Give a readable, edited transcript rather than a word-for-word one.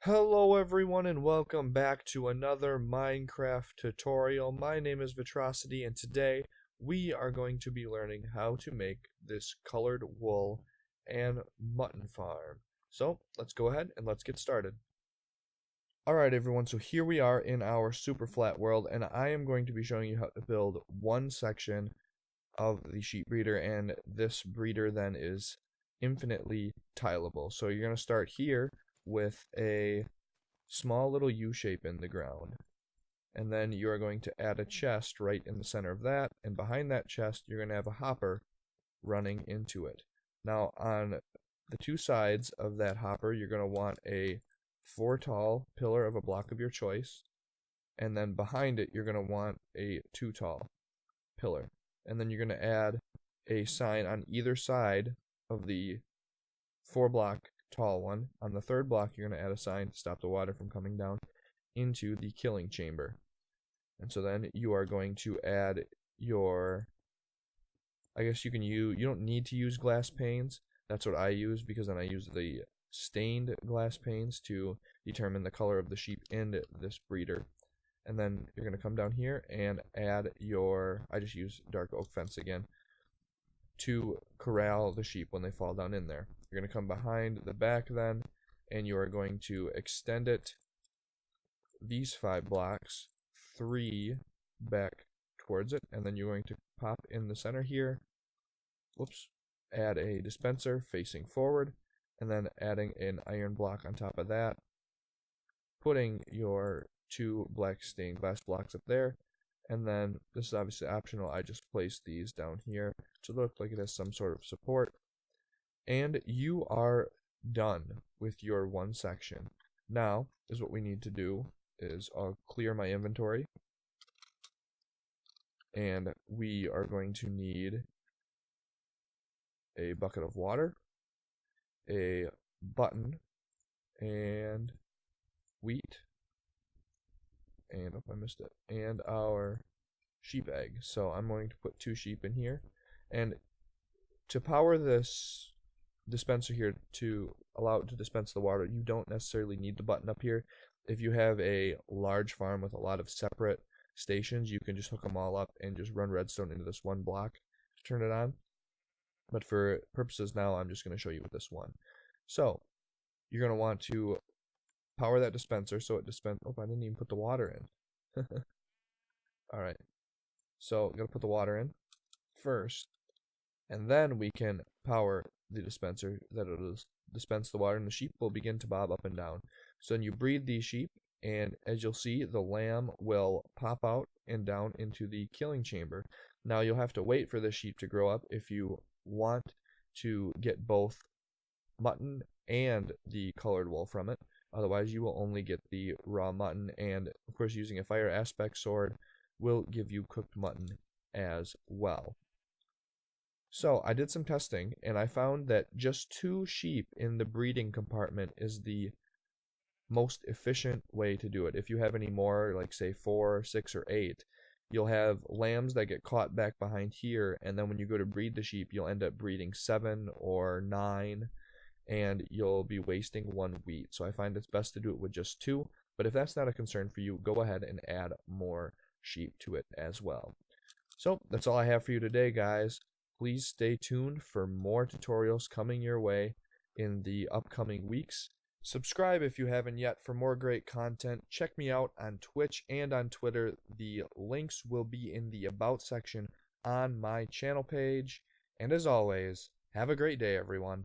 Hello everyone and welcome back to another Minecraft tutorial. My name is Vitrosity and today we are going to be learning how to make this colored wool and mutton farm. So let's go ahead and let's get started. Alright everyone, so here we are in our super flat world and I am going to be showing you how to build one section of the sheep breeder, and this breeder then is infinitely tileable. So you're going to start here with a small little U shape in the ground, and then you are going to add a chest right in the center of that, and behind that chest you're going to have a hopper running into it. Now on the two sides of that hopper you're going to want a 4 tall pillar of a block of your choice, and then behind it you're going to want a 2 tall pillar, and then you're going to add a sign on either side of the 4 block tall one. On the third block you're going to add a sign to stop the water from coming down into the killing chamber. And so then you are going to add your, I guess you don't need to use glass panes. That's what I use, because then I use the stained glass panes to determine the color of the sheep in this breeder. And then you're going to come down here and add your, I just use dark oak fence again, to corral the sheep when they fall down in there. You're going to come behind the back then, and you are going to extend it these 5 blocks, 3 back towards it, and then you're going to pop in the center here, whoops, add a dispenser facing forward, and then adding an iron block on top of that, putting your 2 black stained glass blocks up there, and then this is obviously optional. I just placed these down here to look like it has some sort of support. And you are done with your one section. Now is what we need to do is I'll clear my inventory, and we are going to need a bucket of water, a button, and wheat, and oh, I missed it, and our sheep egg. So I'm going to put 2 sheep in here, and to power this dispenser here to allow it to dispense the water, you don't necessarily need the button up here. If you have a large farm with a lot of separate stations, you can just hook them all up and just run redstone into this one block to turn it on. But for purposes now, I'm just going to show you with this one. So you're going to want to power that dispenser so it oh, I didn't even put the water in. Alright, so I'm going to put the water in first, and then we can power the dispenser that it'll dispense the water, and the sheep will begin to bob up and down. So then you breed these sheep, and as you'll see, the lamb will pop out and down into the killing chamber. Now you'll have to wait for the sheep to grow up if you want to get both mutton and the colored wool from it. Otherwise you will only get the raw mutton, and of course using a fire aspect sword will give you cooked mutton as well. So I did some testing, and I found that just 2 sheep in the breeding compartment is the most efficient way to do it. If you have any more, like say 4, 6, or 8, you'll have lambs that get caught back behind here, and then when you go to breed the sheep, you'll end up breeding 7 or 9, and you'll be wasting 1 wheat. So I find it's best to do it with just 2, but if that's not a concern for you, go ahead and add more sheep to it as well. So that's all I have for you today, guys. Please stay tuned for more tutorials coming your way in the upcoming weeks. Subscribe if you haven't yet for more great content. Check me out on Twitch and on Twitter. The links will be in the About section on my channel page. And as always, have a great day, everyone.